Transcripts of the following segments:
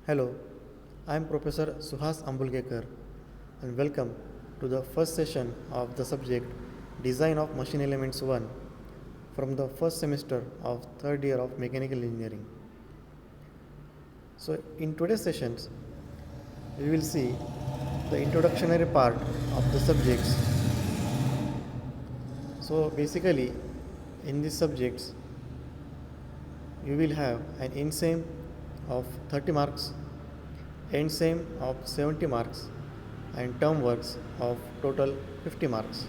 Hello, I am Professor Suhas Ambulkekar and welcome to the first session of the subject Design of Machine Elements 1 from the first semester of third year of Mechanical Engineering. So, in today's sessions, we will see the introductory part of the subjects. So, basically, in these subjects, you will have an in-same of 30 marks, end-same of 70 marks, and term works of total 50 marks.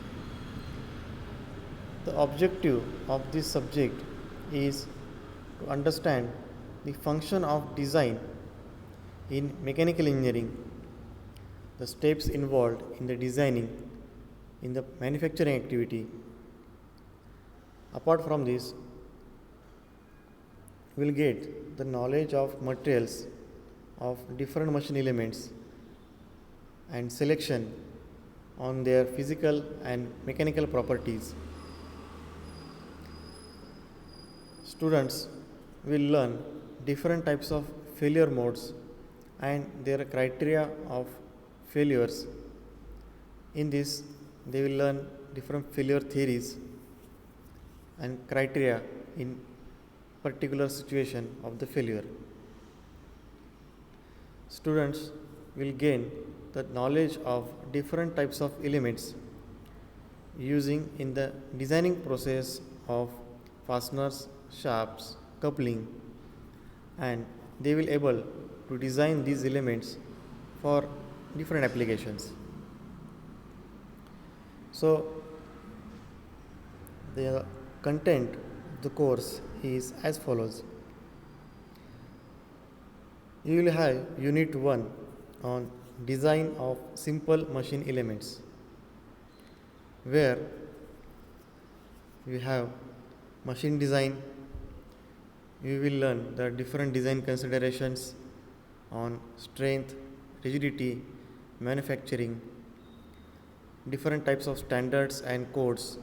The objective of this subject is to understand the function of design in mechanical engineering, the steps involved in the designing in the manufacturing activity. Apart from this, we will get the knowledge of materials of different machine elements and selection on their physical and mechanical properties. Students will learn different types of failure modes and their criteria of failures. In this, they will learn different failure theories and criteria in particular situation of the failure. Students will gain the knowledge of different types of elements using in the designing process of fasteners, shafts, coupling, and they will able to design these elements for different applications. So, the content of the course is as follows. You will have Unit 1 on design of simple machine elements, where we have machine design. You will learn the different design considerations on strength, rigidity, manufacturing, different types of standards and codes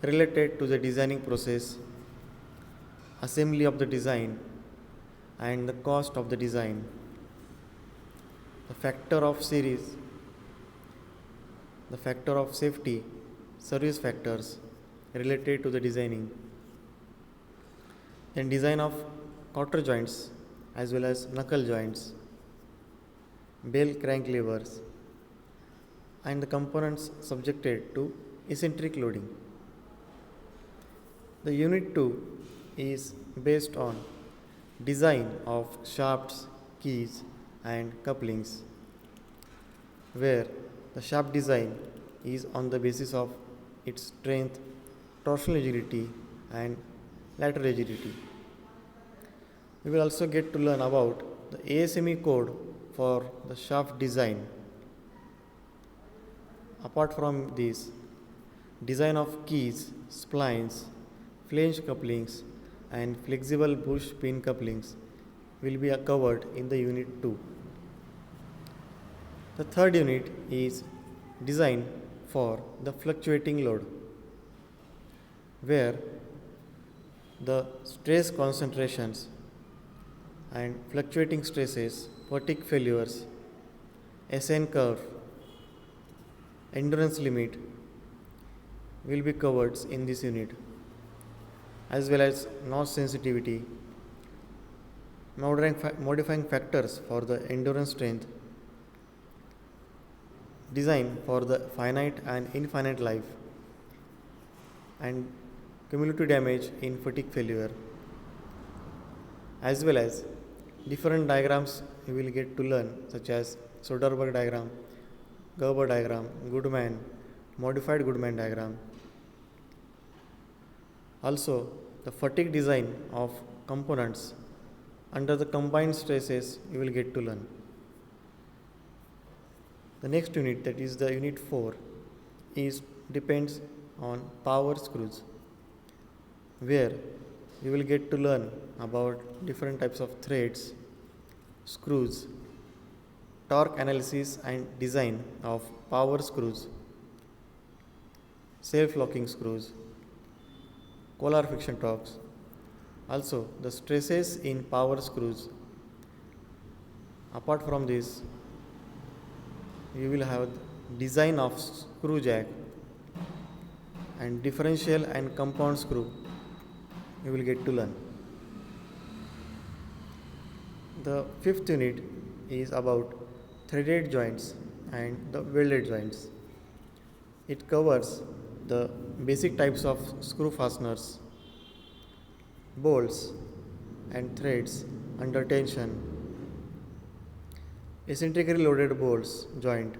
related to the designing process, assembly of the design, and the cost of the design, the factor of series, the factor of safety, service factors related to the designing, then design of cotter joints as well as knuckle joints, bell crank levers, and the components subjected to eccentric loading. The Unit 2 is based on design of shafts, keys, and couplings, where the shaft design is on the basis of its strength, torsional rigidity, and lateral rigidity. We will also get to learn about the ASME code for the shaft design. Apart from this, design of keys, splines, flange couplings, and flexible bush pin couplings will be covered in the Unit 2. The third unit is design for the fluctuating load, where the stress concentrations and fluctuating stresses, fatigue failures, SN curve, endurance limit will be covered in this unit, as well as notch sensitivity, modifying factors for the endurance strength, design for the finite and infinite life, and cumulative damage in fatigue failure, as well as different diagrams you will get to learn, such as Soderberg diagram, Gerber diagram, Goodman, modified Goodman diagram. Also, the fatigue design of components under the combined stresses you will get to learn. The next unit, that is the Unit 4, depends on power screws, where you will get to learn about different types of threads, screws, torque analysis and design of power screws, self-locking screws, collar friction torques, also the stresses in power screws, Apart from this, you will have design of screw jack and differential and compound screw you will get to learn. The fifth unit is about threaded joints and the welded joints. It covers the basic types of screw fasteners, bolts and threads under tension, eccentrically loaded bolts joint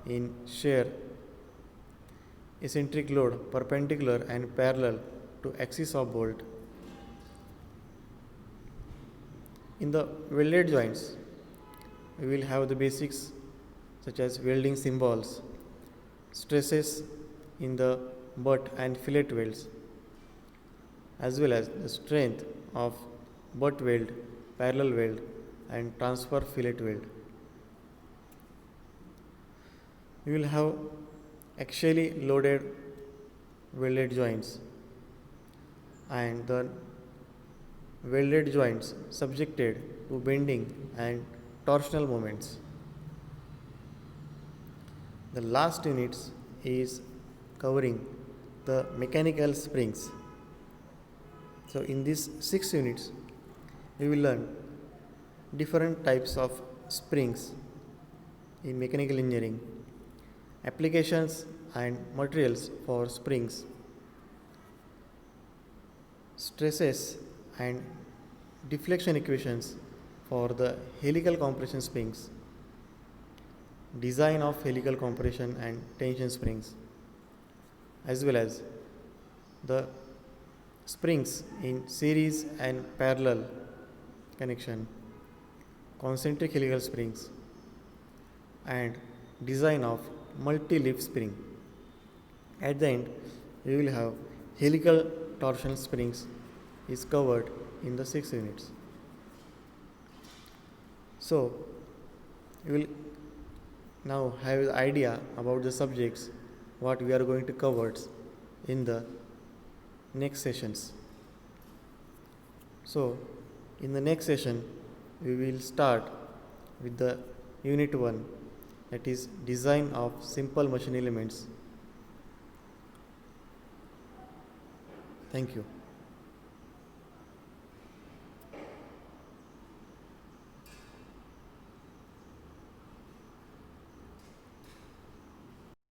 in shear, eccentric load perpendicular and parallel to axis of bolt. In the welded joints, we will have the basics such as welding symbols, stresses in the butt and fillet welds, as well as the strength of butt weld, parallel weld, and transfer fillet weld. We will have axially loaded welded joints and the welded joints subjected to bending and torsional moments. The last units is covering the mechanical springs. So in these 6 units, we will learn different types of springs in mechanical engineering, applications and materials for springs, stresses and deflection equations for the helical compression springs, design of helical compression and tension springs, as well as the springs in series and parallel connection, concentric helical springs, and design of multi-leaf spring. At the end, we will have helical torsional springs is covered in the 6 units. So, you will now have the idea about the subjects what we are going to cover in the next sessions. So, in the next session, we will start with the unit 1, that is design of simple machine elements. Thank you.